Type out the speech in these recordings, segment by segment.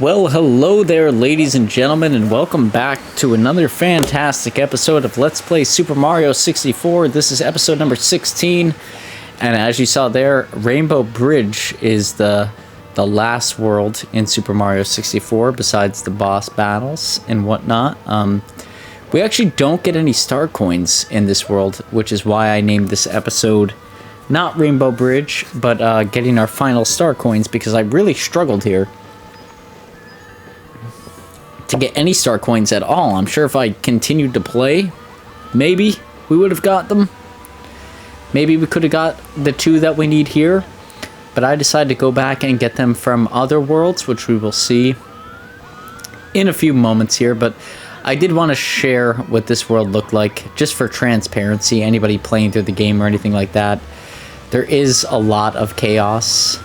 Well, hello there, ladies and gentlemen, and welcome back to another fantastic episode of Let's Play Super Mario 64. This is episode number 16, and as you saw there, Rainbow Bridge is the last world in Super Mario 64, besides the boss battles and whatnot. We actually don't get any star coins in this world, which is why I named this episode not Rainbow Bridge, but getting our final star coins, because I really struggled here to get any star coins at all. I'm sure if I continued to play, maybe we would have got them. Maybe we could have got the two that we need here, but I decided to go back and get them from other worlds, which we will see in a few moments here. But I did want to share what this world looked like, just for transparency. Anybody playing through the game or anything like that, there is a lot of chaos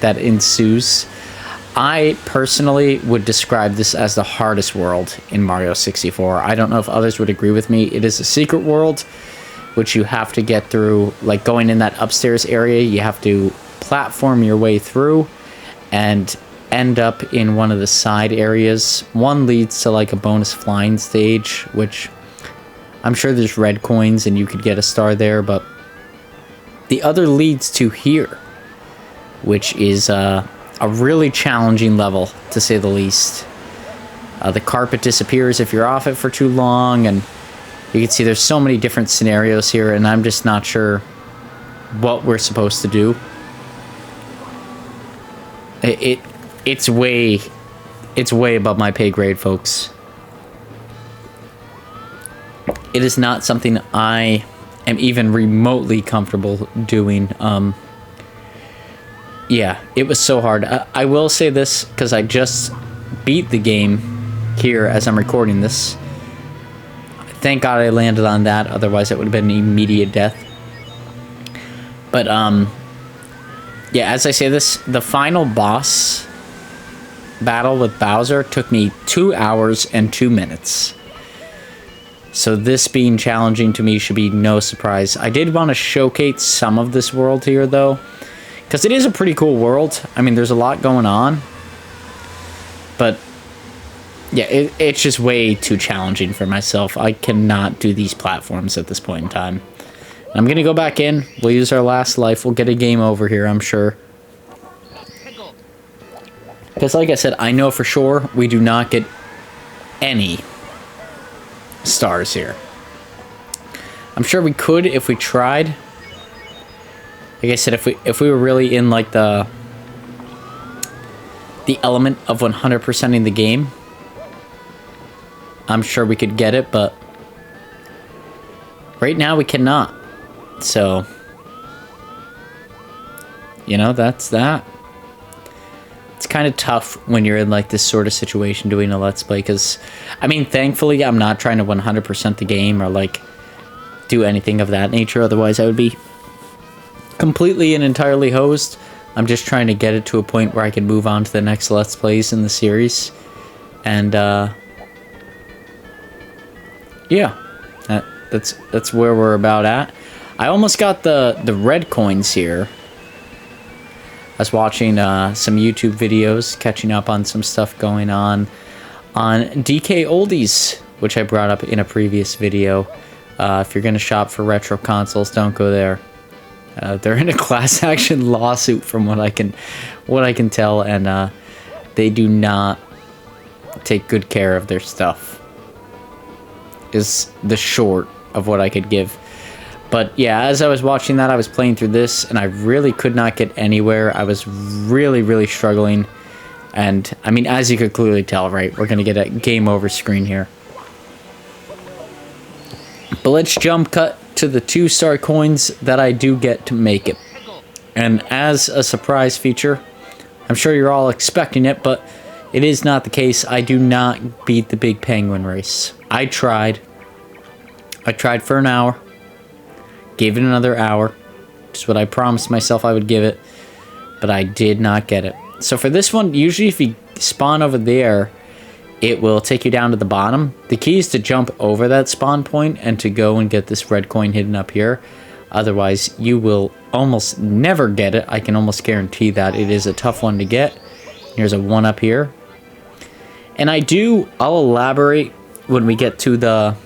that ensues. I personally would describe this as the hardest world in Mario 64. I don't know if others would agree with me. It is a secret world, which you have to get through, like going in that upstairs area, you have to platform your way through and end up in one of the side areas. One leads to like a bonus flying stage, which I'm sure there's red coins and you could get a star there, but the other leads to here, which is a really challenging level, to say the least. The carpet disappears if you're off it for too long, and you can see there's so many different scenarios here, and I'm just not sure what we're supposed to do. It's way above my pay grade, folks. It is not something I am even remotely comfortable doing. Yeah, it was so hard. I will say this, because I just beat the game here as I'm recording this. Thank God I landed on that, otherwise it would have been immediate death. But, yeah, as I say this, the final boss battle with Bowser took me 2 hours and 2 minutes. So this being challenging to me should be no surprise. I did want to showcase some of this world here, though, because it is a pretty cool world. I mean, there's a lot going on. But, yeah, it's just way too challenging for myself. I cannot do these platforms at this point in time. I'm going to go back in. We'll use our last life. We'll get a game over here, I'm sure. Because, like I said, I know for sure we do not get any stars here. I'm sure we could if we tried. Like I said, if we were really in like the element of 100%ing the game, I'm sure we could get it, but right now we cannot. So, you know, that's that. It's kind of tough when you're in like this sort of situation doing a Let's Play, because, I mean, thankfully I'm not trying to 100% the game or like do anything of that nature, otherwise I would be completely and entirely hosed. I'm just trying to get it to a point where I can move on to the next Let's Plays in the series. And, yeah, that's where we're about at. I almost got the red coins here. I was watching some YouTube videos, catching up on some stuff going on DK Oldies, which I brought up in a previous video. If you're going to shop for retro consoles, don't go there. They're in a class action lawsuit, from what I can tell, and they do not take good care of their stuff, is the short of what I could give. But yeah, as I was watching that, I was playing through this, and I really could not get anywhere. I was really struggling, and I mean, as you could clearly tell, right, we're gonna get a game over screen here. But let's jump cut to the 2 star coins that I do get to make it. And as a surprise feature, I'm sure you're all expecting it, but it is not the case. I do not beat the Big Penguin race. I tried for an hour, gave it another hour, just what I promised myself I would give it, but I did not get it. So for this one, usually if you spawn over there, it will take you down to the bottom. The key is to jump over that spawn point and to go and get this red coin hidden up here. Otherwise, you will almost never get it. I can almost guarantee that. It is a tough one to get. Here's a 1 up here. And I'll elaborate when we get to the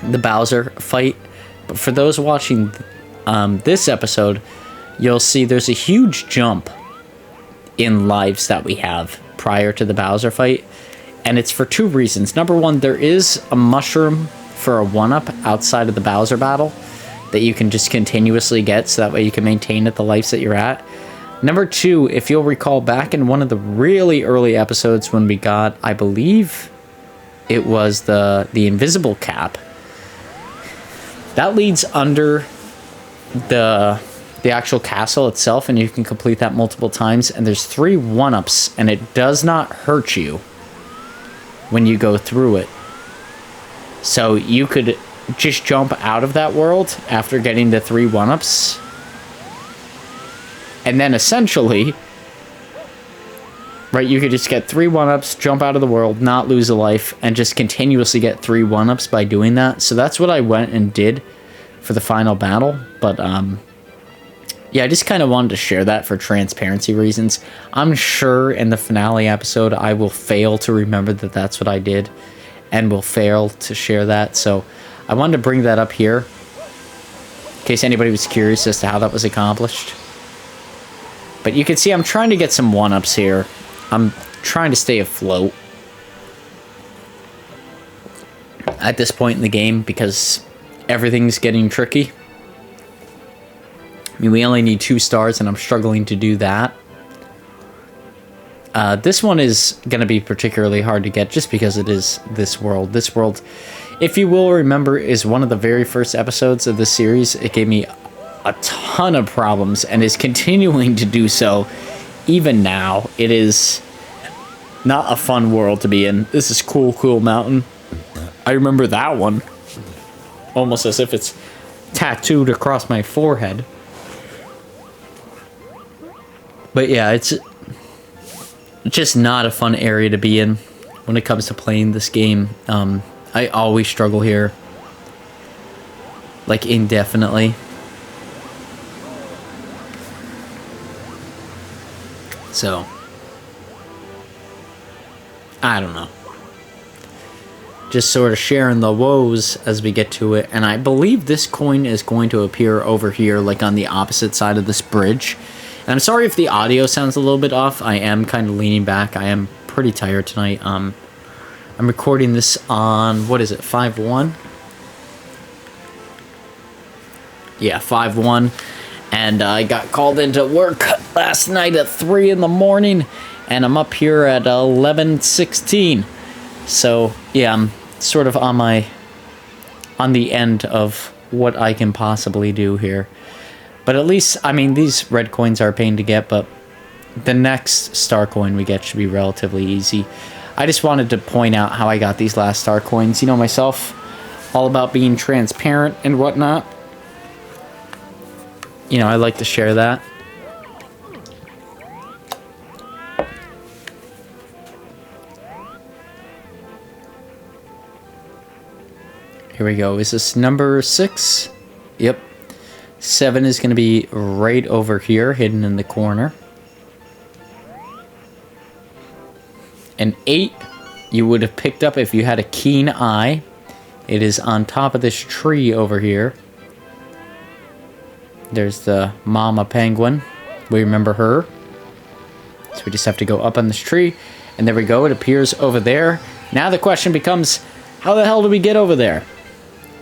Bowser fight. But for those watching this episode, you'll see there's a huge jump in lives that we have prior to the Bowser fight. And it's for two reasons. Number one, there is a mushroom for a 1-up outside of the Bowser battle that you can just continuously get, so that way you can maintain at the lives that you're at. Number two, if you'll recall back in one of the really early episodes when we got, I believe it was the invisible cap, that leads under the actual castle itself, and you can complete that multiple times, and there's 3 1-ups, and it does not hurt you when you go through it. So you could just jump out of that world after getting the 3 1-ups, and then essentially, right, you could just get 3 1-ups, jump out of the world, not lose a life, and just continuously get 3 1-ups by doing that. So that's what I went and did for the final battle. But yeah, I just kind of wanted to share that for transparency reasons. I'm sure in the finale episode I will fail to remember that that's what I did, and will fail to share that. So I wanted to bring that up here in case anybody was curious as to how that was accomplished. But you can see I'm trying to get some 1-ups here. I'm trying to stay afloat at this point in the game because everything's getting tricky. I mean, we only need 2 stars, and I'm struggling to do that. This one is going to be particularly hard to get just because it is this world. This world, if you will remember, is one of the very first episodes of this series. It gave me a ton of problems and is continuing to do so even now. It is not a fun world to be in. This is Cool Mountain. I remember that one almost as if it's tattooed across my forehead. But yeah, it's just not a fun area to be in when it comes to playing this game. I always struggle here, like indefinitely. So, I don't know. Just sort of sharing the woes as we get to it. And I believe this coin is going to appear over here, like on the opposite side of this bridge. And I'm sorry if the audio sounds a little bit off. I am kind of leaning back. I am pretty tired tonight. I'm recording this on, what is it, 5/1? Yeah, 5/1. And I got called into work last night at 3 in the morning, and I'm up here at 11:16. So yeah, I'm sort of on the end of what I can possibly do here. But at least, I mean, these red coins are a pain to get, but the next star coin we get should be relatively easy. I just wanted to point out how I got these last star coins. You know myself, all about being transparent and whatnot. You know, I like to share that. Here we go. Is this number 6? Yep. 7 is going to be right over here, hidden in the corner. And 8, you would have picked up if you had a keen eye. It is on top of this tree over here. There's the mama penguin. We remember her. So we just have to go up on this tree. And there we go. It appears over there. Now the question becomes, how the hell do we get over there?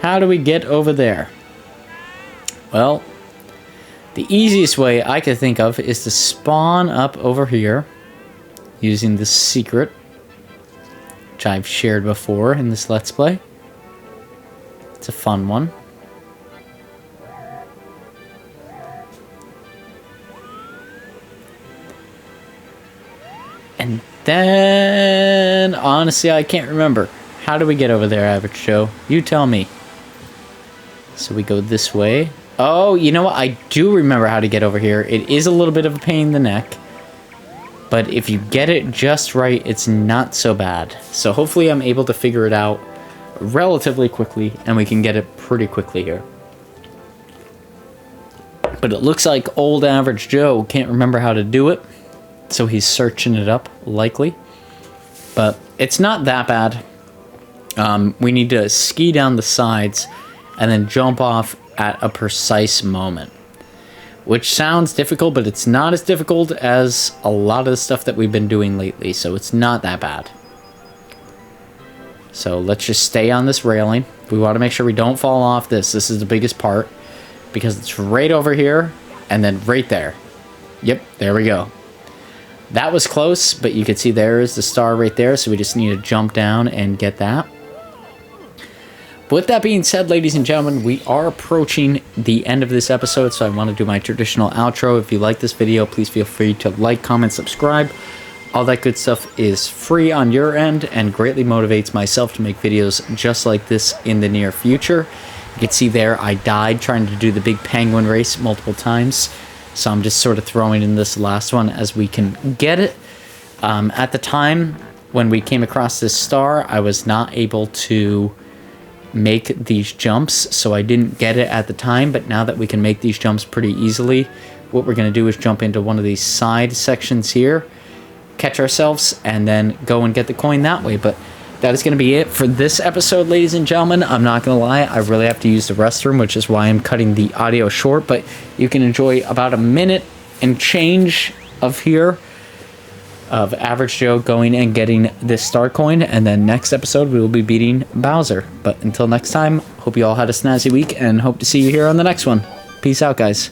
How do we get over there? Well, the easiest way I could think of is to spawn up over here using this secret, which I've shared before in this Let's Play. It's a fun one. And then, honestly, I can't remember. How do we get over there, Average Joe? You tell me. So we go this way. Oh, you know what? I do remember how to get over here. It is a little bit of a pain in the neck. But if you get it just right, it's not so bad. So hopefully I'm able to figure it out relatively quickly, and we can get it pretty quickly here. But it looks like old Average Joe can't remember how to do it. So he's searching it up, likely. But it's not that bad. We need to ski down the sides and then jump off at a precise moment. Which sounds difficult, but it's not as difficult as a lot of the stuff that we've been doing lately, so it's not that bad. So let's just stay on this railing. We want to make sure we don't fall off this. This is the biggest part, because it's right over here and then right there. Yep, there we go. That was close, but you can see there is the star right there, so we just need to jump down and get that. But with that being said, ladies and gentlemen, we are approaching the end of this episode, so I want to do my traditional outro. If you like this video, please feel free to like, comment, subscribe. All that good stuff is free on your end and greatly motivates myself to make videos just like this in the near future. You can see there I died trying to do the big penguin race multiple times, so I'm just sort of throwing in this last one as we can get it. At the time when we came across this star, I was not able to make these jumps, so I didn't get it at the time, but now that we can make these jumps pretty easily, what we're going to do is jump into one of these side sections here, catch ourselves, and then go and get the coin that way. But that is going to be it for this episode, ladies and gentlemen. I'm not going to lie, I really have to use the restroom, which is why I'm cutting the audio short, but you can enjoy about a minute and change of here of Average Joe going and getting this star coin, and then next episode we will be beating Bowser. But until next time, hope you all had a snazzy week and hope to see you here on the next one. Peace out, guys.